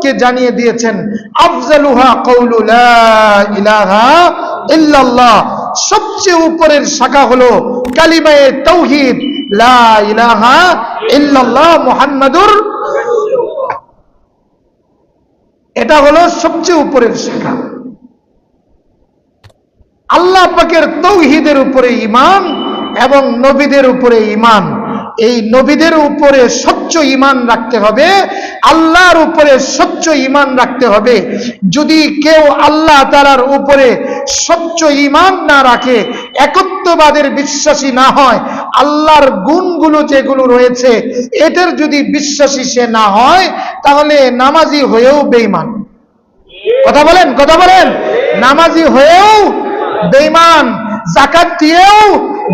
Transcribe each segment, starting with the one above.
উম্মতকে জানিয়ে দিয়েছেন আফজালুহা কাউলু লা ইলাহা ইল্লাল্লাহ, সবচেয়ে উপরের শাখা হলো কালিমায়ে তাওহীদ লা ইলাহা ইল্লাল্লাহ মুহাম্মাদুর, এটা হলো সবচেয়ে উপরের শাখা। আল্লাহ পাকের তাওহীদের উপরে ঈমান এবং নবীদের উপরে ঈমান, এই নবীদের উপরে স্বচ্ছ ঈমান রাখতে হবে, আল্লাহর উপরে স্বচ্ছ ঈমান রাখতে হবে। যদি কেউ আল্লাহ তাআলার উপরে স্বচ্ছ ঈমান না রাখে, একত্ববাদের বিশ্বাসী না হয়, আল্লাহর গুণগুলো যেগুলো রয়েছে এটার যদি বিশ্বাসী সে না হয়, তাহলে নামাজি হয়েও বেঈমান। কথা বলেন, কথা বলেন। নামাজি হয়েও বেঈমান, যাকাত দিয়েও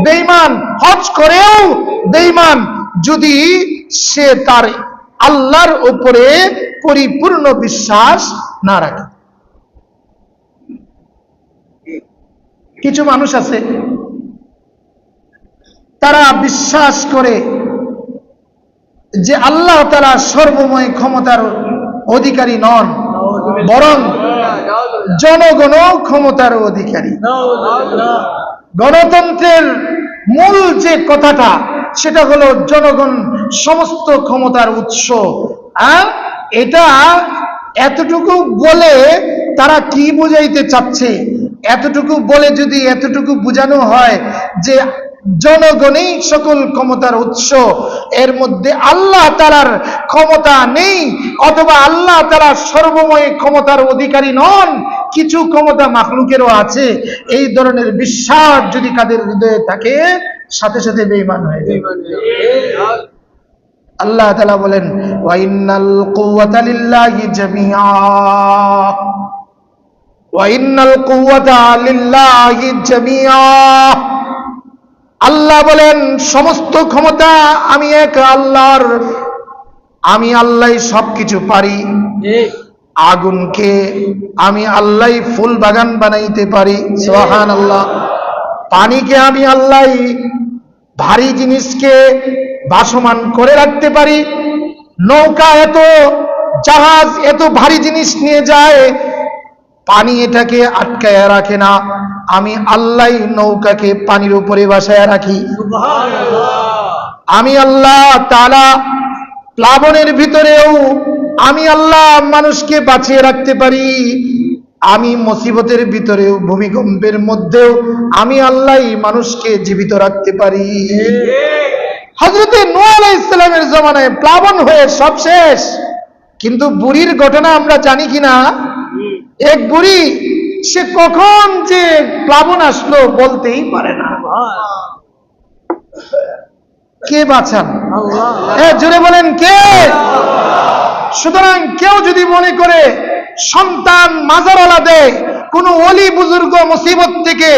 বেঈমান, হজ করেও বেঈমান, যদি সে তার আল্লাহর উপরে পরিপূর্ণ বিশ্বাস না রাখে। কিছু মানুষ আছে তারা বিশ্বাস করে যে আল্লাহ তাআলা সর্বময় ক্ষমতার অধিকারী নন, বরং জনগণ ক্ষমতার অধিকারী। গণতন্ত্রের মূল যে কথাটা সেটা হলো জনগণ সমস্ত ক্ষমতার উৎস। এটা এতটুকু বলে তারা কি বুঝাইতে চাচ্ছে? এতটুকু বলে যদি এতটুকু বোঝানো হয় যে জনগণই সকল ক্ষমতার উৎস, এর মধ্যে আল্লাহ তাআলার ক্ষমতা নেই, অথবা আল্লাহ তাআলা সর্বময় ক্ষমতার অধিকারী নন, কিছু ক্ষমতা মাখলুকেরও আছে, এই ধরনের বিশ্বাস যদি কাদের হৃদয়ে থাকে, সাথে সাথে বেঈমান হয়ে যায়। আল্লাহ তাআলা বলেন ওয়া ইন্নাল কুওয়াতা লিল্লাহি জামিআ, ওয়া ইন্নাল কুওয়াতা লিল্লাহি জামিআ। আল্লাহ বলেন সমস্ত ক্ষমতা আমি এক আল্লাহর, আমি আল্লাহ সবকিছু পারি। আগুনকে আমি আল্লাহ ফুল বাগান বানাইতে পারি, সুবহানাল্লাহ। পানিকে আমি আল্লাহ ভারী জিনিসকে ভাসমান করে রাখতে পারি। নৌকা এত, জাহাজ এত ভারী জিনিস নিয়ে যায়, পানি এটাকে আটকায় রাখে না, আমি আল্লাহ নৌকাকে পানির উপরে ভাসায় রাখি। আমি আল্লাহ তাআলা প্লাবনের ভিতরেও আমি আল্লাহ মানুষকে বাঁচিয়ে রাখতে পারি। আমি মুসিবতের ভিতরেও, ভূমিকম্পের মধ্যেও আমি আল্লাহ মানুষকে জীবিত রাখতে পারি। হযরত নূহ আলাইহিস সালামের জামানায় প্লাবন হয়ে সব শেষ, কিন্তু বুড়ির ঘটনা আমরা জানি কিনা? এক বুড়ি, সে কখন যে প্লাবন আসলো বলতেই পারে না। কে বাঁচান? আল্লাহ। জোরে বলেন কে? সুতরাং কেউ যদি মনে করে সন্তান মাজারওয়ালা দেয়, কোন ওলি বুজুর্গ মুসিবত থেকে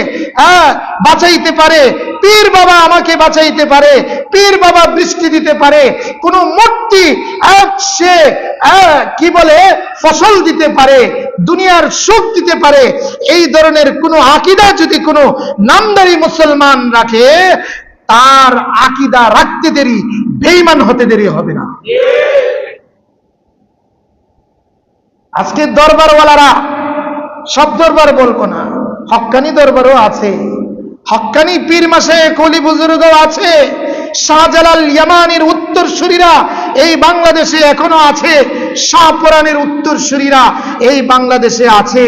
বাঁচাইতে পারে, পীর বাবা আমাকে বাঁচাইতে পারে, পীর বাবা বৃষ্টি দিতে পারে, কোন মূর্তি সে কি বলে ফসল দিতে পারে, দুনিয়ার সুখ দিতে পারে, এই ধরনের কোন আকীদা যদি কোন নামদারি মুসলমান রাখে, তার আকীদা রাখতে দেরি, বেঈমান হতে দেরি হবে না। আজকে দরবারওয়ালারা, সব দরবার বলবো না, হক্কানি দরবারও আছে, হক্কানি পীর মাশায়েখ ওলি বুজুর্গ আছে, শাহজালাল ইয়ামানির উত্তরসূরিরা এই বাংলাদেশে এখনো আছে, শাহপরানের উত্তরসূরিরা এই বাংলাদেশে আছে,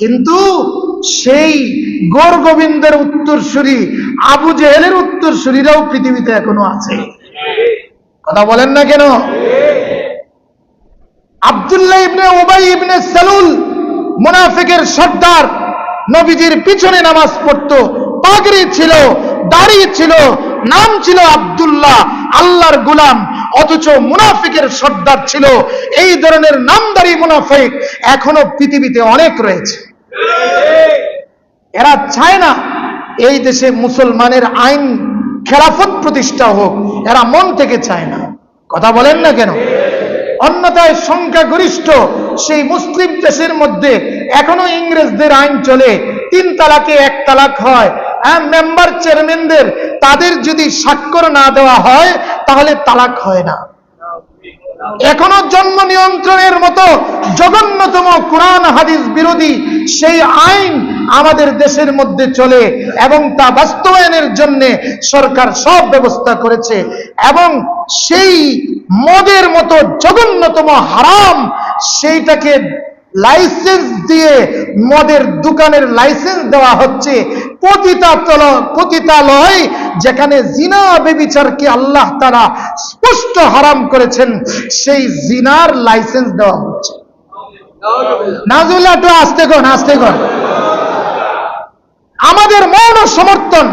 কিন্তু সেই গৌর গোবিন্দের উত্তরসূরি আবু জেহেলের উত্তরসূরিরাও পৃথিবীতে এখনো আছে। কথা বলেন না কেন? আব্দুল্লাহ ইবনে উবাই ইবনে সালুল মুনাফিকের সর্দার, নবীজির পিছনে নামাজ পড়তো, পাগড়ি ছিল, দাড়ি ছিল, নাম ছিল আব্দুল্লাহ, আল্লাহর গোলাম, অথচ মুনাফিকের সর্দার ছিল। এই ধরনের নামদারি মুনাফিক এখনো পৃথিবীতে অনেক রয়েছে। এরা চায় না এই দেশে মুসলমানের আইন খেলাফত প্রতিষ্ঠা হোক, এরা মন থেকে চায় না। কথা বলেন না কেন? অন্যথায় সংখ্যাগরিষ্ঠ সেই মুসলিম দেশের মধ্যে এখনো ইংরেজদের আইন চলে, 3 তালাকে 1 তালাক হয়। মেম্বার চেয়ারম্যানদের তাদের যদি স্বাক্ষর না দেওয়া হয় তাহলে তালাক হয় না। এখনো জন্ম নিয়ন্ত্রণের মতো জঘন্যতম কোরআন হাদিস বিরোধী সেই আইন আমাদের দেশের মধ্যে চলে এবং তা বাস্তবায়নের জন্য সরকার সব ব্যবস্থা করেছে। এবং সেই মদের মতো জঘন্যতম হারাম সেইটাকে লাইসেন্স দিয়ে মদের দোকানের লাইসেন্স দেওয়া হচ্ছে। পতিতালয় যেখানে জিনা ব্যভিচারকে আল্লাহ তাআলা স্পষ্ট হারাম করেছেন, সেই জিনার লাইসেন্স দেওয়া হচ্ছে। নাজুল্লাহ, একটু আস্তে কর, আস্তে কর। আমাদের মৌন সমর্থন,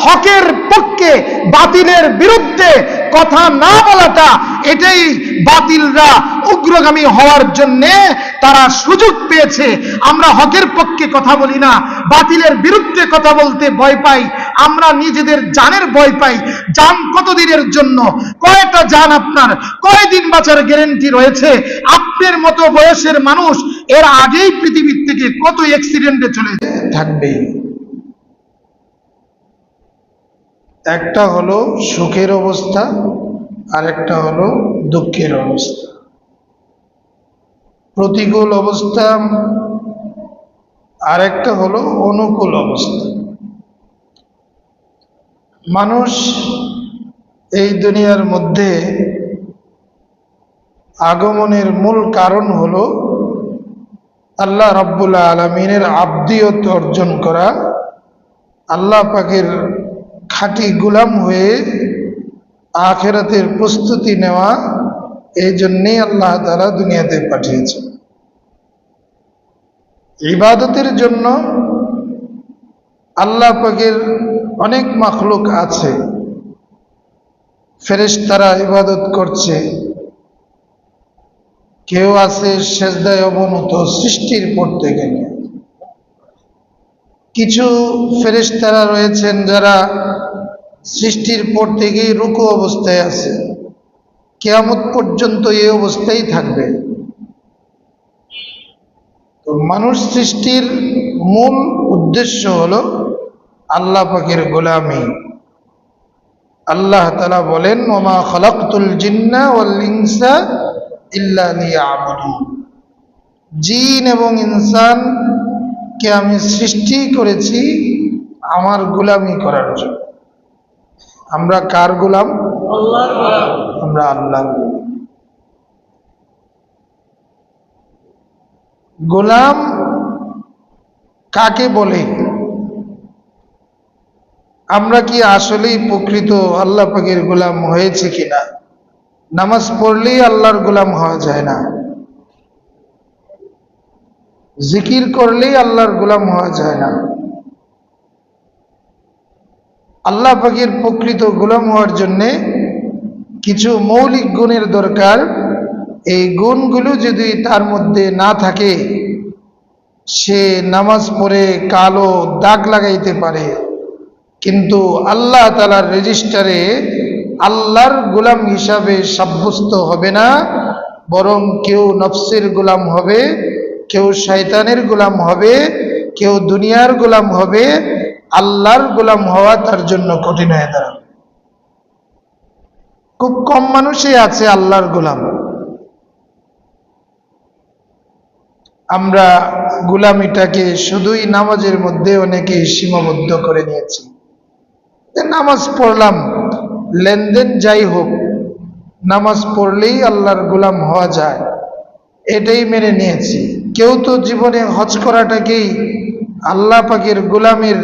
হকের পক্ষে বাতিলের বিরুদ্ধে কথা না বলাটা, এটাই বাতিলরা উগ্রগামী হওয়ার জন্য তারা সুযোগ পেয়েছে। আমরা হকের পক্ষে কথা বলি না, বাতিলের বিরুদ্ধে কথা বলতে ভয় পাই। আমরা নিজেদের জানের ভয় পাই। জান কতদিনের জন্য? কয়টা জান আপনার? কয়দিন বাঁচার গ্যারান্টি রয়েছে? আপনার মতো বয়সের মানুষ এর আগেই পৃথিবীর থেকে কত অ্যাক্সিডেন্টে চলে থাকবে। একটা হলো সুখের অবস্থা, আর একটা হলো দুঃখের অবস্থা। প্রতিকূল অবস্থা, আর একটা হলো অনুকূল অবস্থা। মানুষ এই দুনিয়ার মধ্যে আগমনের মূল কারণ হলো আল্লাহ রাব্বুল আলামিনের আবদিয়ত অর্জন করা, আল্লাহ পাকের খাঁটি গোলাম হয়ে আখিরাতের প্রস্তুতি নেওয়া। এই জন্যেই আল্লাহ তাআলা দুনিয়াতে পাঠিয়েছেন। ইবাদতের জন্য আল্লাহ পাকের অনেক মাখলুক আছে। ফেরেশতারা ইবাদত করছে, কেউ আছে সেজদায় অবনত সৃষ্টির পর থেকে। কিছু ফেরেশতারা রয়েছেন যারা সৃষ্টির পর থেকেই রুকু অবস্থায় আছে, কিয়ামত পর্যন্ত এই অবস্থায় থাকবে। তো মানুষ সৃষ্টির মূল উদ্দেশ্য হলো আল্লাহ পাকের গোলামি। আল্লাহ তাআলা বলেন, ওমা খালাকতুল জিন্না ওয়াল ইনসা ইল্লা লিয়াবুদুন। জিন এবং ইনসানকে আমি সৃষ্টি করেছি আমার গোলামি করার জন্য। আমরা কার গোলাম? আল্লাহর গোলাম। আমরা আল্লাহর গোলাম। কাকে বলে? আমরা কি আসলেই প্রকৃত আল্লাহ পাকের গোলাম হয়েছে কিনা? নামাজ পড়লেই আল্লাহর গোলাম হওয়া যায় না, জিকির করলেই আল্লাহর গোলাম হওয়া যায় না। আল্লাহ পাকের প্রকৃত গোলাম হওয়ার জন্যে কিছু মৌলিক গুণের দরকার। এই গুণগুলো যদি তার মধ্যে না থাকে, সে নামাজ পড়ে কালো দাগ লাগাইতে পারে, কিন্তু আল্লাহ তাআলার রেজিস্টারে আল্লাহর গোলাম হিসাবে সাব্যস্ত হবে না। বরং কেউ নফসের গোলাম হবে, কেউ শয়তানের গোলাম হবে, কেউ দুনিয়ার গোলাম হবে। আল্লাহর গোলাম হওয়া তার জন্য কঠিন হয়ে দাঁড়াবে। খুব কম মানুষই আছে আল্লাহর গোলাম। আমরা গোলামিটাকে শুধুই নামাজের মধ্যে অনেকে সীমাবদ্ধ করে নিয়েছি। নামাজ পড়লাম, লেনদেন যাই হোক, নামাজ পড়লেই আল্লাহর গোলাম হওয়া যায়, এটাই মেনে নিয়েছি। কেউ তো জীবনে হজ করাটাকেই আল্লাহ পাকের গোলামের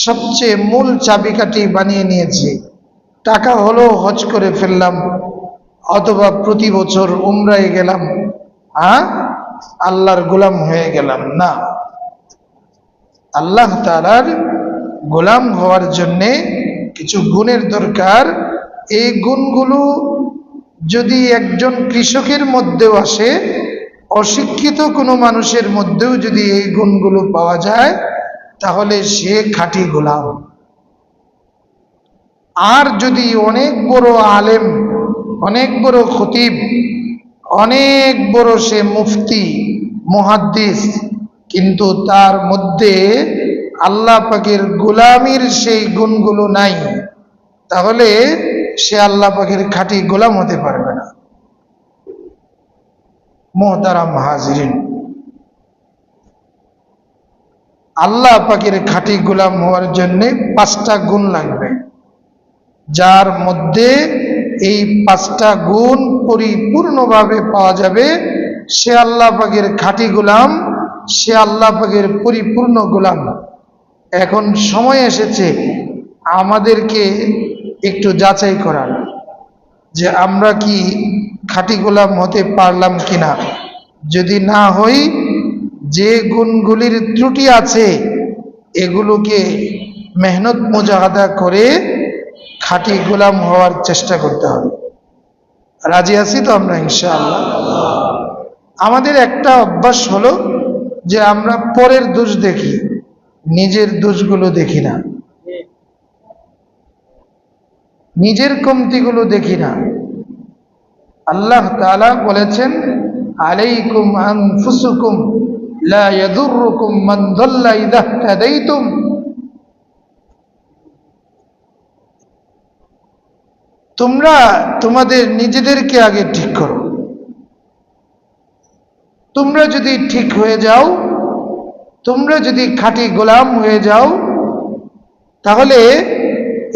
সবচেয়ে মূল চাবিকাঠি বানিয়ে নিয়েছে। টাকা হলো হজ করে ফেললাম, অথবা প্রতি বছর উমরায় গেলাম, আল্লাহর গোলাম হয়ে গেলাম না। আল্লাহ তাআলার গোলাম হওয়ার জন্যে কিছু গুণের দরকার। এই গুণগুলো যদি একজন কৃষকের মধ্যেও আসে, অশিক্ষিত কোনো মানুষের মধ্যেও যদি এই গুণগুলো পাওয়া যায়, তাহলে সে খাঁটি গোলাম। আর যদি অনেক বড় আলেম, অনেক বড় খতিব, অনেক বড় সে মুফতি, মুহাদ্দিস, কিন্তু তার মধ্যে আল্লাহ পাকের গোলামির সেই গুণগুলো নাই, তাহলে সে আল্লাহ পাকের খাঁটি গোলাম হতে পারবে না। মুহতারাম হাজিরিন, আল্লাহ পাকের খাঁটি গোলাম হওয়ার জন্য 5টা গুণ লাগবে, যার মধ্যে এই 5টা গুণ পরিপূর্ণভাবে পাওয়া যাবে সে আল্লাহ পাকের খাঁটি গোলাম, সে আল্লাহ পাকের পরিপূর্ণ গোলাম। এখন সময় এসেছে আমাদেরকে একটু যাচাই করার যে আমরা কি খাঁটি গোলাম হতে পারলাম কিনা। যদি না হই, যে গুণগুলির ত্রুটি আছে এগুলোকে মেহনত মুজাহাদা করে খাঁটি গোলাম হওয়ার চেষ্টা করতে হবে। রাজি আছি তো আমরা ইনশাআল্লাহ? আমাদের একটা অভ্যাস হলো যে আমরা পরের দোষ দেখি, নিজের দোষগুলো দেখি না, নিজের কমতিগুলো দেখি না। আল্লাহ তাআলা বলেছেন, আলাইকুম আনফুসুকুম লা ইয়াদুররুকুম মান দাল্লা ইযা ইহতাদাইতুম। তোমরা তোমাদের নিজেদেরকে আগে ঠিক করো। তোমরা যদি ঠিক হয়ে যাও, তোমরা যদি খাঁটি গোলাম হয়ে যাও, তাহলে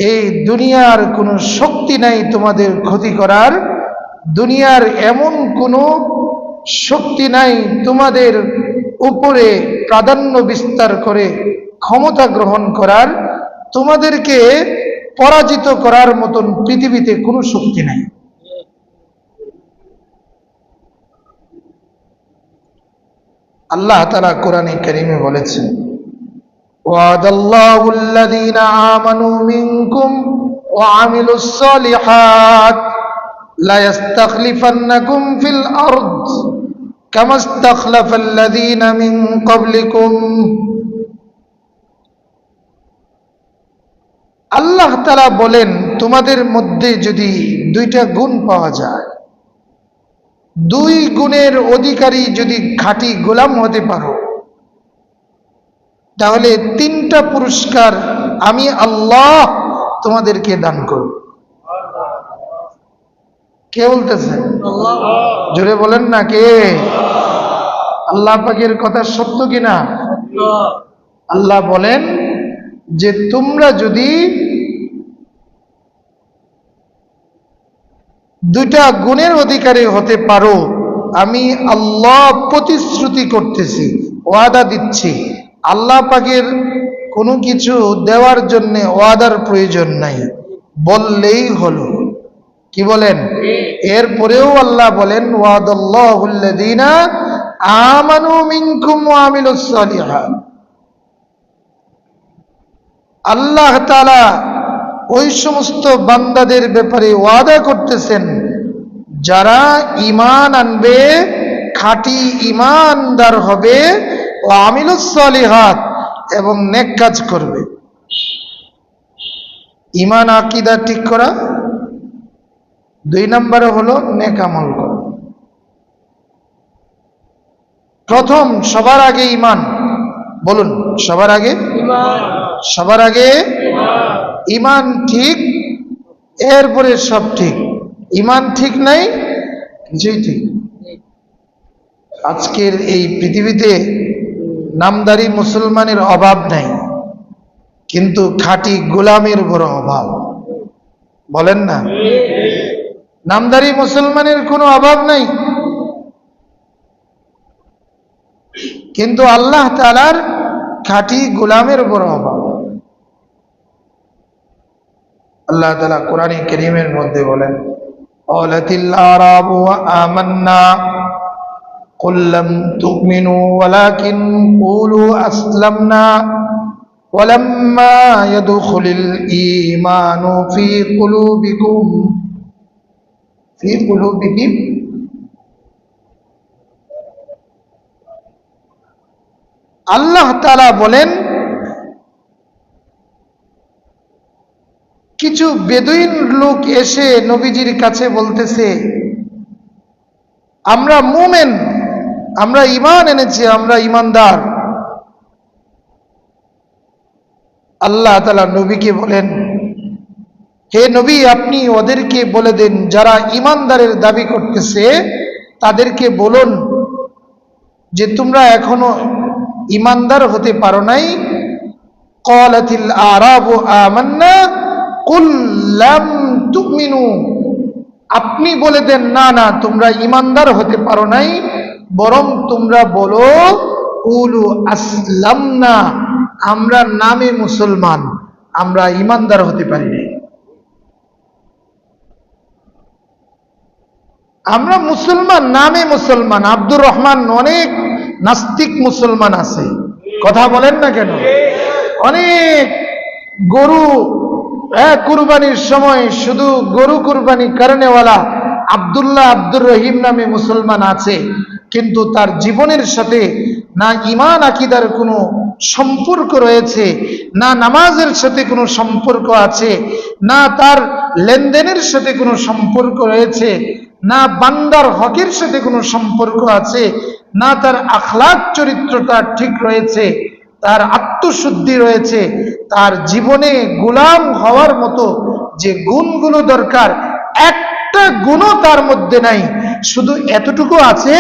এই দুনিয়ার কোনো শক্তি নাই তোমাদের ক্ষতি করার। দুনিয়ার এমন কোনো শক্তি নাই তোমাদের উপরে প্রাধান্য বিস্তার করে ক্ষমতা গ্রহণ করার। তোমাদেরকে পরাজিত করার মতন পৃথিবীতে কোনো শক্তি নাই। আল্লাহ তাআলা কোরআনে কারীমে বলেছেন, ওয়াদাল্লাহু আল্লাযীনা আমানু মিনকুম ওয়া আমিলুস সালিহাত লা ইস্তাখলিফান্নাকুম ফিল আরদ কামা ইস্তাখলাফাল্লাযীনা মিন ক্বাবলিকুম। আল্লাহ তাআলা বলেন, তোমাদের মধ্যে যদি 2টা গুণ পাওয়া যায়, 2 গুণের অধিকারী যদি খাঁটি গোলাম হতে পারো, তাহলে 3টা পুরস্কার আমি আল্লাহ তোমাদেরকে দান করব। কে বলতেছেন? জোরে বলেন না, কে? আল্লাহ পাকের কথা সত্য কিনা? আল্লাহ বলেন যে তোমরা যদি 2টা গুণের অধিকারী হতে পারো, আমি আল্লাহ প্রতিশ্রুতি করতেছি, ওয়াদা দিচ্ছি। আল্লাহ পাকের কোনো কিছু দেওয়ার জন্য ওয়াদার প্রয়োজন নাই, বললেই হলো। কি বলেন? এরপরেও আল্লাহ বলেন, ওয়াদাল্লাহুল্লাযীনা আমানু মিনকুম ওয়া আমিলুস সালিহাত। আল্লাহ তাআলা ওই সমস্ত বান্দাদের ব্যাপারে ওয়াদা করতেছেন যারা ঈমান আনবে, খাঁটি ঈমানদার হবে, ও আমিলুস সালিহাত, এবং নেক কাজ করবে। ঈমান আকীদা ঠিক করা, 2 নম্বরে হলো নেক আমল করা। প্রথম সবার আগে ঈমান। বলুন, সবার আগে ঈমান। সবার আগে ঈমান ঠিক, এরপরে সব ঠিক। ঈমান ঠিক নাই, কিছুই ঠিক। আজকের এই পৃথিবীতে নামদারি মুসলমানের অভাব নাই, কিন্তু খাঁটি গোলামের বড় অভাব। বলেন না? নামদারি মুসলমানের কোনো অভাব নাই, কিন্তু আল্লাহ তাআলার খাঁটি গোলামের বড় অভাব। আল্লাহ তাআলা কোরআনে কারীমের মধ্যে বলেন, ক্বালাতিল আরাবু আমান্না কুল লাম তুমিনু ওয়ালাকিন কুলু আসলামনা ওয়ালাম্মা ইয়াদখুলিল ঈমানু ফি কুলুবিহিম। আল্লাহ তাআলা বলেন, কিছু বেদুইন লোক এসে নবীজির কাছে বলতেছে, আমরা মুমিন, আমরা ঈমান এনেছি, আমরা ঈমানদার। আল্লাহ তাআলা নবীকে বলেন, হে নবী, আপনি ওদেরকে বলে দেন যারা ঈমানদারের দাবি করতেছে, তাদেরকে বলুন যে তোমরা এখনো ইমানদার হতে পারো নাই। ক্বালাতিল আরাবু আমান্না কুল লাম তুমিনু, আপনি বলে দেন না না তোমরা ইমানদার হতে পারো নাই, বরং তোমরা বলো কুলু আসলামনা, আমরা নামে মুসলমান, আমরা ইমানদার হতে পারি নাই। আমরা মুসলমান, নামে মুসলমান। আব্দুর রহমান, অনেক নাস্তিক মুসলমান আছে, কথা বলেন না কেন? অনেক গরু কুরবানির সময় শুধু গরু কুরবানি করেনেওয়ালা আব্দুল্লাহ, আব্দুর রহিম নামে মুসলমান আছে, কিন্তু তার জীবনের সাথে না ঈমান আকীদার কোনো সম্পর্ক রয়েছে, না নামাজের সাথে কোনো সম্পর্ক আছে, না তার লেনদেনের সাথে কোনো সম্পর্ক রয়েছে, না বান্দার হকের সাথে কোনো সম্পর্ক আছে, না তার আখলাক চরিত্রটা ঠিক রয়েছে, তার আত্মশুদ্ধি রয়েছে, তার জীবনে গোলাম হওয়ার মতো যে গুণগুলো দরকার একটা গুণও তার মধ্যে নাই। শুধু এতটুকু আছে,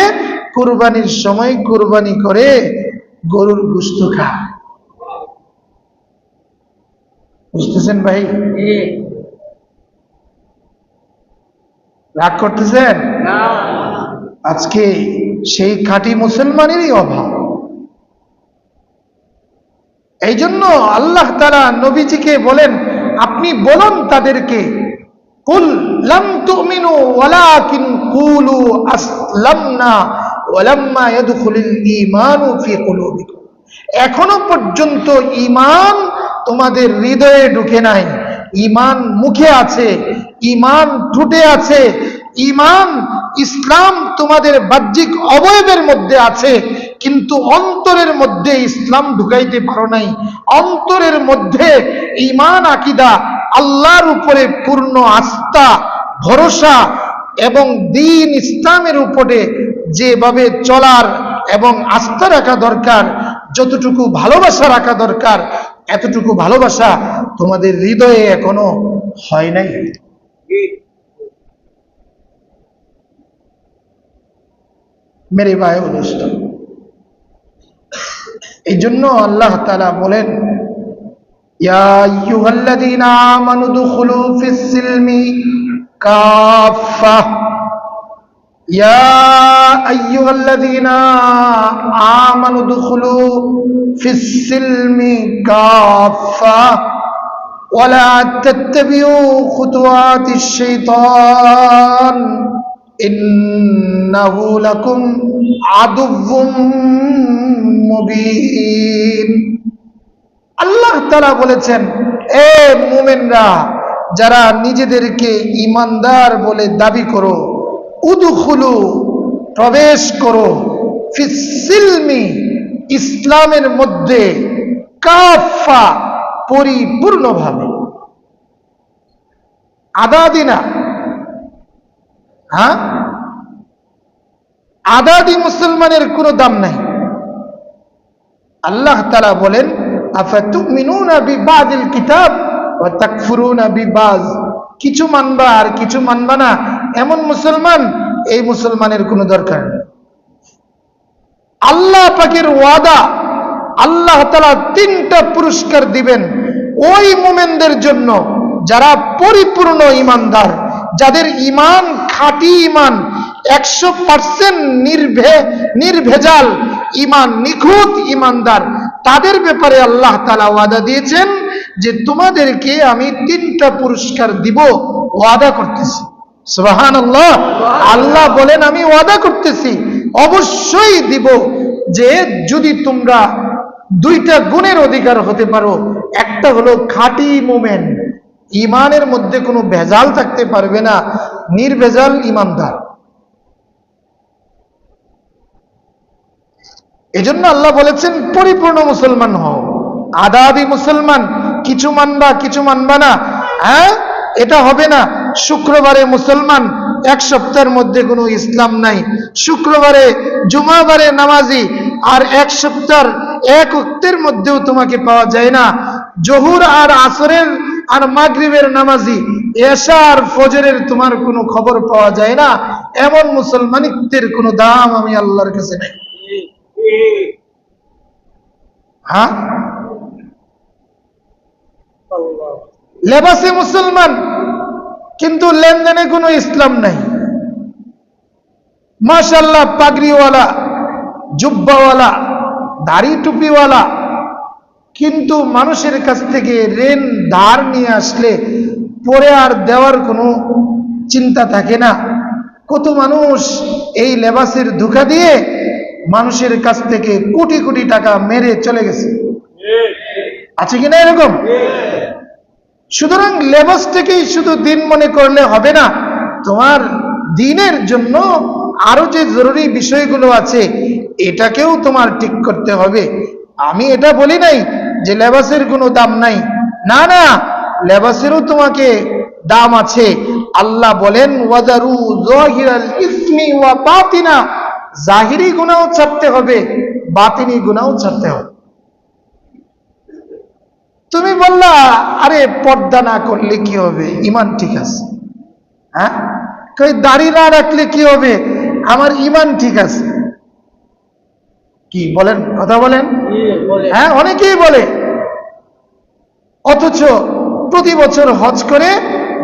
কুরবানির সময় কুরবানি করে গরুর গোশত খায়। বুঝতেছেন ভাই? রাগ করতেছেন? আজকে সেই খাঁটি মুসলমানেরই অভাব। এই জন্য আল্লাহ তাআলা নবীজিকে বলেন, আপনি বলুন তাদেরকে, কুল লাম তুমিনু ওয়ালাকিন কুলু আসলামনা ওয়ালাম্মা ইয়াদখুলুল ঈমানু ফি কুলুবিকুম, এখনো পর্যন্ত ঈমান তোমাদের হৃদয়ে ঢুকে নাই। ঈমান মুখে আছে, ঈমান ঠোঁটে আছে, ঈমান ইসলাম তোমাদের বাহ্যিক অবয়বের মধ্যে আছে, কিন্তু অন্তরের মধ্যে ইসলাম ঢুকাইতে পারো নাই। অন্তরের মধ্যে ঈমান আকীদা, আল্লাহর উপরে পূর্ণ আস্থা ভরসা এবং দ্বীন ইসলামের উপরে যেভাবে চলার এবং আস্থা রাখা দরকার, যতটুকু ভালোবাসা রাখা দরকার, এতটুকু ভালোবাসা তোমাদের হৃদয়ে এখনো হয় নাই। মেরে ভাই ও দোস্ত, এই জন্য আল্লাহ তাআলা বলেন, ইয়া আইয়ুহাল্লাযীনা আমানু দুখুলু ফিস সিলমি কাফা, ইয়া আইয়ুহাল্লাযীনা আমানু দুখুলু ফিস সিলমি কাফা ওয়ালা তাত্তাবিউ খুতুওয়াতিশ শাইতান ইন্নাহু লাকুম আদুউম মুবিন। আল্লাহ তাআলা বলেছেন, এ মুমিনরা, যারা নিজেদেরকে ঈমানদার বলে দাবি করো, উদখুলু, প্রবেশ করো, ফিস সিলমি, ইসলামের মধ্যে, কাফা, পরিপূর্ণভাবে, আদাদি না, হ্যাঁ, আদাদি মুসলমানের কোনো দাম নাই। আল্লাহ তাআলা বলেন, আফাতুমিনুনা বিবাদিল কিতাব ওয়া তাকফুরুনা বিবাজ, কিছু মানবা আর কিছু মানবা না, এমন মুসলমান, এই মুসলমানের কোনো দরকার নেই। আল্লাহ পাকের ওয়াদা, আল্লাহ তাআলা 3টা পুরস্কার দিবেন ওই মুমিনদের জন্য যারা পরিপূর্ণ ঈমানদার, যাদের ঈমান খাঁটি ঈমান, 100% নির্ভেজাল ঈমান, নিখুঁত ঈমানদার, তাদের ব্যাপারে আল্লাহ তাআলা ওয়াদা দিয়েছেন যে তোমাদেরকে আমি 3টা পুরস্কার দিব, ওয়াদা করতেছি। সুবহানাল্লাহ। আল্লাহ বলেন, আমি ওয়াদা করতেছি, অবশ্যই দিব, যে যদি তোমরা 2টা গুণের অধিকার হতে পারো। একটা হলো খাঁটি মুমিন, ঈমানের মধ্যে কোনো ভেজাল থাকতে পারবে না, নির্ভেজাল ঈমানদার। এজন্য আল্লাহ বলেছেন পরিপূর্ণ মুসলমান হও। আদাদি মুসলমান, কিছু মানবা কিছু মানবা না, হ্যাঁ, এটা হবে না। শুক্রবারে মুসলমান, 1 সপ্তাহের মধ্যে কোনো ইসলাম নাই। শুক্রবারে জুমাবারে নামাজি, আর 1 সপ্তাহের 1 ওয়াক্তের মধ্যেও তোমাকে পাওয়া যায় না। জোহর আর আসরের আর মাগরিবের নামাজি, এশা আর ফজরের তোমার কোনো খবর পাওয়া যায় না। এমন মুসলমানিত্বের কোনো দাম আমি আল্লাহর কাছে নাই। হ্যাঁ, লেবাসে মুসলমান কিন্তু লেনদেনে কোনো ইসলাম নাই। মাশাআল্লাহ, পাগড়িওয়ালা, জুব্বাওয়ালা, দাড়ি টুপিওয়ালা, কিন্তু মানুষের কাছ থেকে ঋণ ধার নিয়ে আসলে পরে আর দেওয়ার কোনো চিন্তা থাকে না। কত মানুষ এই লেবাসের ধোঁকা দিয়ে মানুষের কাছ থেকে কোটি কোটি টাকা মেরে চলে গেছে, আছে কিনা এরকম? সুতরাং লেবাসটাকেই শুধু দিন মনে করলে হবে না, তোমার দিনের জন্য আরো যে জরুরি বিষয়গুলো আছে এটাকেও তোমার ঠিক করতে হবে। আমি এটা বলি নাই যে লেবাসের কোনো দাম নাই, না না, লেবাসেরও তোমাকে দাম আছে। আল্লাহ বলেন ওয়াদারু যাহিরাল ইসমি ওয়া বাতিনা, জাহিরি গুনাহও ছাড়তে হবে, বাতিনি গুনাহও ছাড়তে হবে। তুমি বললা আরে পর্দা না করলে কি হবে, ইমান ঠিক আছে। হ্যাঁ, কই দাড়ি না রাখলে কি হবে, আমার ইমান ঠিক আছে। কি বলেন, কথা বলেন? হ্যাঁ, অনেকেই বলে, অথচ প্রতি বছর হজ করে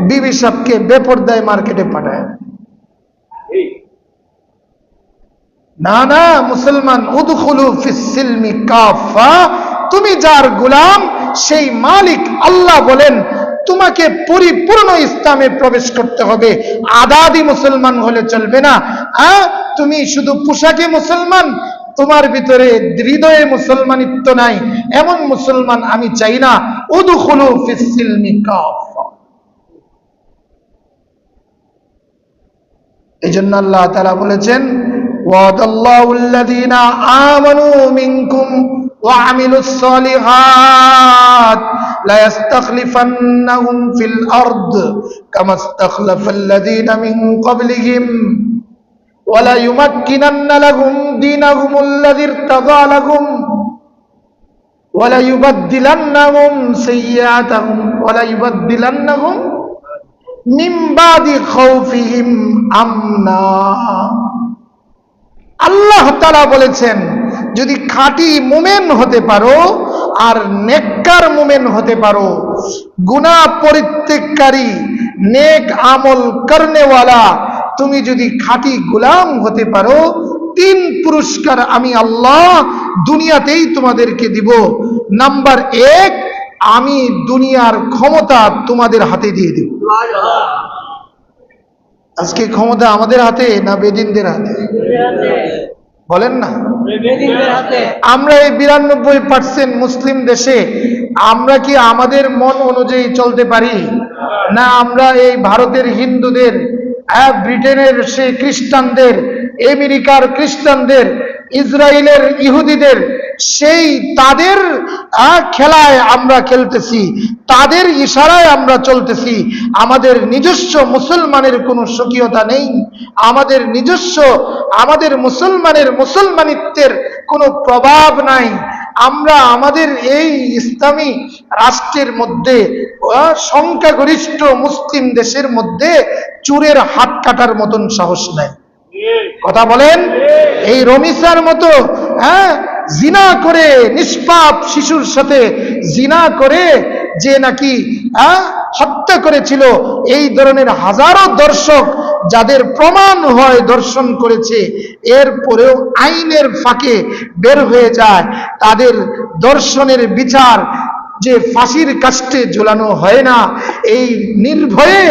বিবি সাহেবকে বেপরদায় মার্কেটে পাঠায়। না না মুসলমান, উদখুলু ফিস সিলমি কাফা, তুমি যার গোলাম সেই মালিক আল্লাহ বলেন তোমাকে পরিপূর্ণ ইসলামে প্রবেশ করতে হবে। আদাদি মুসলমান হলে চলবে না। তুমি শুধু পোশাকে মুসলমান, তোমার ভিতরে হৃদয়ে মুসলমানিত্ব নাই, এমন মুসলমান আমি চাই না। উদখুলু ফিস সিলমি কাফা। এজন্য আল্লাহ তাআলা বলেছেন ওয়াদাল্লাহু আল্লাযীনা আমানু মিনকুম ওয়া আমিলুস সালিহাত লা ইস্তাখলিফান্নাহুম ফিল আরদ কামা ইস্তাখলাফাল্লাযীনা মিন ক্বাবলিহিম ওয়া লা ইউমাক্কিনান্না লাহুম দীনাহুমুল্লাযী ইরতাদা লাহুম ওয়া লা ইউবাদদিলান্নাহুম সাইয়্যাতাহুম ওয়া লা ইউবাদদিলান্নাহুম মিন বাদি খাউফিহিম আমনা। আল্লাহ তাআলা বলেছেন যদি খাঁটি মুমিন হতে পারো আর নেককার মুমিন হতে পারো, গুনাহ পরিত্যাগকারী, নেক আমল করনেওয়ালা, তুমি যদি খাঁটি গোলাম হতে পারো, 3 পুরস্কার আমি আল্লাহ দুনিয়াতেই তোমাদেরকে দিব। নাম্বার 1, আমি দুনিয়ার ক্ষমতা তোমাদের হাতে দিয়ে দেব। আজকে ক্ষমতা আমাদের হাতে না বেদিনদের হাতে? বলেন না, আমরা এই 92% মুসলিম দেশে আমরা কি আমাদের মন অনুযায়ী চলতে পারি? না আমরা এই ভারতের হিন্দুদের, ব্রিটেনের সেই খ্রিস্টানদের, আমেরিকার খ্রিস্টানদের, ইসরায়েলের ইহুদিদের সেই তাদের খেলায় আমরা খেলতেছি, তাদের ইশারায় আমরা চলতেছি। আমাদের নিজস্ব মুসলমানের কোনো স্বকীয়তা নেই, আমাদের নিজস্ব, আমাদের মুসলমানের মুসলমানিত্বের কোনো প্রভাব নাই। আমরা আমাদের এই ইসলামী রাষ্ট্রের মধ্যে, সংখ্যাগরিষ্ঠ মুসলিম দেশের মধ্যে চোরের হাত কাটার মতন সাহস নাই। কথা বলেন? এই রমিসার মতো জিনা করে, নিষ্পাপ শিশুর সাথে জিনা করে যে নাকি হত্যা করেছিল, এই ধরনের হাজারো দর্শক যাদের প্রমাণ হয় দর্শন করেছে, এরপরেও আইনের ফাঁকে বের হয়ে যায়, তাদের দর্শনের বিচার যে ফাঁসির কাস্টে ঝোলানো হয় না, এই নির্ভয়ে